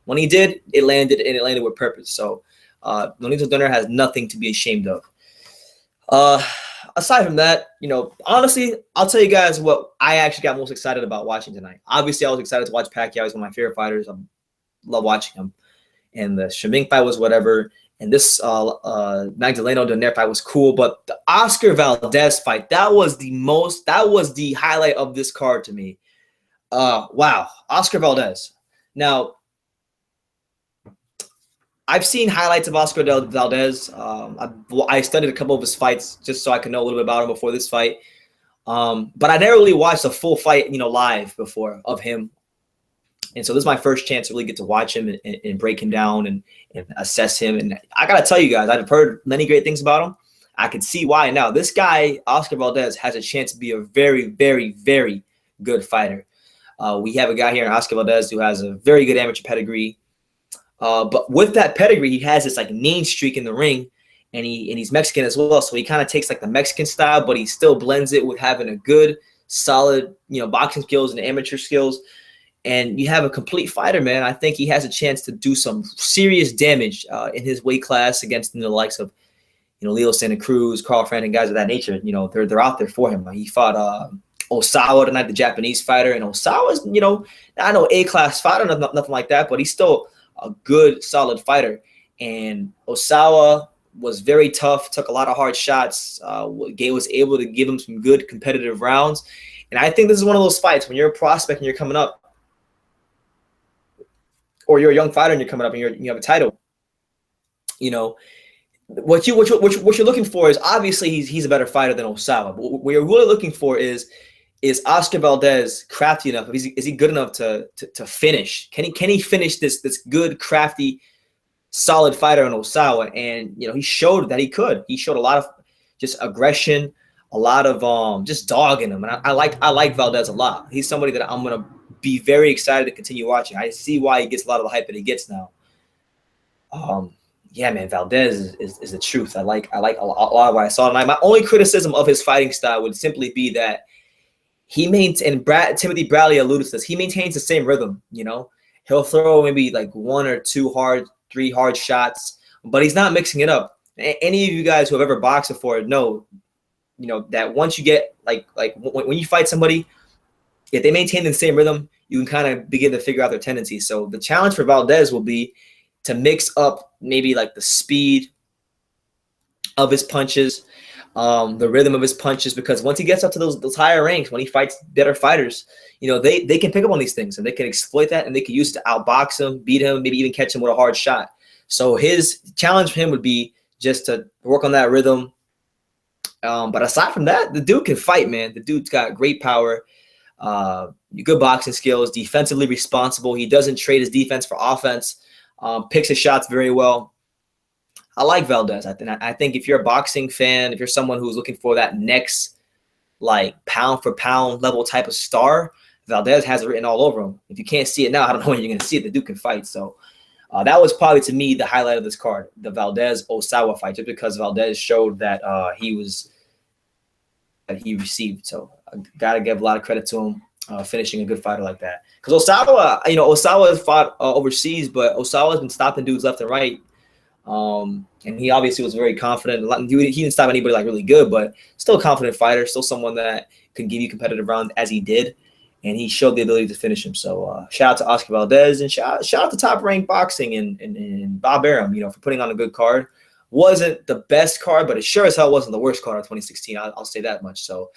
when he did, it landed, and it landed with purpose. So Nonito Donaire has nothing to be ashamed of. Aside from that, honestly, I'll tell you guys what I actually got most excited about watching tonight. Obviously, I was excited to watch Pacquiao. He's one of my favorite fighters. I love watching him. And the Shaming fight was whatever. And this Magdaleno Donaire fight was cool. But the Oscar Valdez fight, that was the highlight of this card to me. Wow, Oscar Valdez. Now, I've seen highlights of Oscar Valdez. I studied a couple of his fights just so I could know a little bit about him before this fight. But I never really watched a full fight, live before of him. And so this is my first chance to really get to watch him and break him down and assess him. And I got to tell you guys, I've heard many great things about him. I can see why now. This guy, Oscar Valdez, has a chance to be a very, very, very good fighter. We have a guy here in Oscar Valdez who has a very good amateur pedigree. But with that pedigree, he has this mean streak in the ring, and he's Mexican as well. So he kind of takes the Mexican style, but he still blends it with having a good, solid, boxing skills and amateur skills. And you have a complete fighter, man. I think he has a chance to do some serious damage in his weight class against the likes of, Leo Santa Cruz, Carl Fran, and guys of that nature. They're out there for him. He fought Osawa tonight, the Japanese fighter, and Osawa's, I know A-class fighter, nothing like that, but he's still a good, solid fighter. And Osawa was very tough, took a lot of hard shots, was able to give him some good competitive rounds. And I think this is one of those fights when you're a prospect and you're coming up, or you're a young fighter and you're coming up and you have a title, what you're looking for is obviously he's a better fighter than Osawa. But what you're really looking for is Oscar Valdez crafty enough? Is he good enough to finish? Can he finish this good, crafty, solid fighter in Osawa? And he showed that he could. He showed a lot of just aggression, a lot of just dog in him. And I like Valdez a lot. He's somebody that I'm gonna be very excited to continue watching. I see why he gets a lot of the hype that he gets now. Yeah, man, Valdez is the truth. I like a lot of what I saw tonight. My only criticism of his fighting style would simply be that he maintains, and Timothy Bradley alluded to this, he maintains the same rhythm. He'll throw maybe one or three hard shots, but he's not mixing it up. Any of you guys who have ever boxed before know, that once you get when you fight somebody, if they maintain the same rhythm, you can kind of begin to figure out their tendencies. So the challenge for Valdez will be to mix up maybe the speed of his punches, the rhythm of his punches, because once he gets up to those higher ranks, when he fights better fighters, they can pick up on these things and they can exploit that and they can use it to outbox him, beat him, maybe even catch him with a hard shot. So his challenge for him would be just to work on that rhythm. But aside from that, the dude can fight, man. The dude's got great power, good boxing skills, defensively responsible. He doesn't trade his defense for offense, picks his shots very well. I like Valdez. I think if you're a boxing fan, if you're someone who's looking for that next pound for pound level type of star, Valdez has it written all over him. If you can't see it now, I don't know when you're going to see it. The dude can fight. So that was probably, to me, the highlight of this card, the Valdez-Osawa fight, just because Valdez showed that he received. So I got to give a lot of credit to him finishing a good fighter like that. Because Osawa, Osawa has fought overseas, but Osawa has been stopping dudes left and right. And he obviously was very confident. He didn't stop anybody really good, but still a confident fighter, still someone that can give you competitive rounds as he did. And he showed the ability to finish him. So shout out to Oscar Valdez, and shout out to Top Rank Boxing and Bob Arum, for putting on a good card. Wasn't the best card, but it sure as hell wasn't the worst card of 2016. I'll say that much. So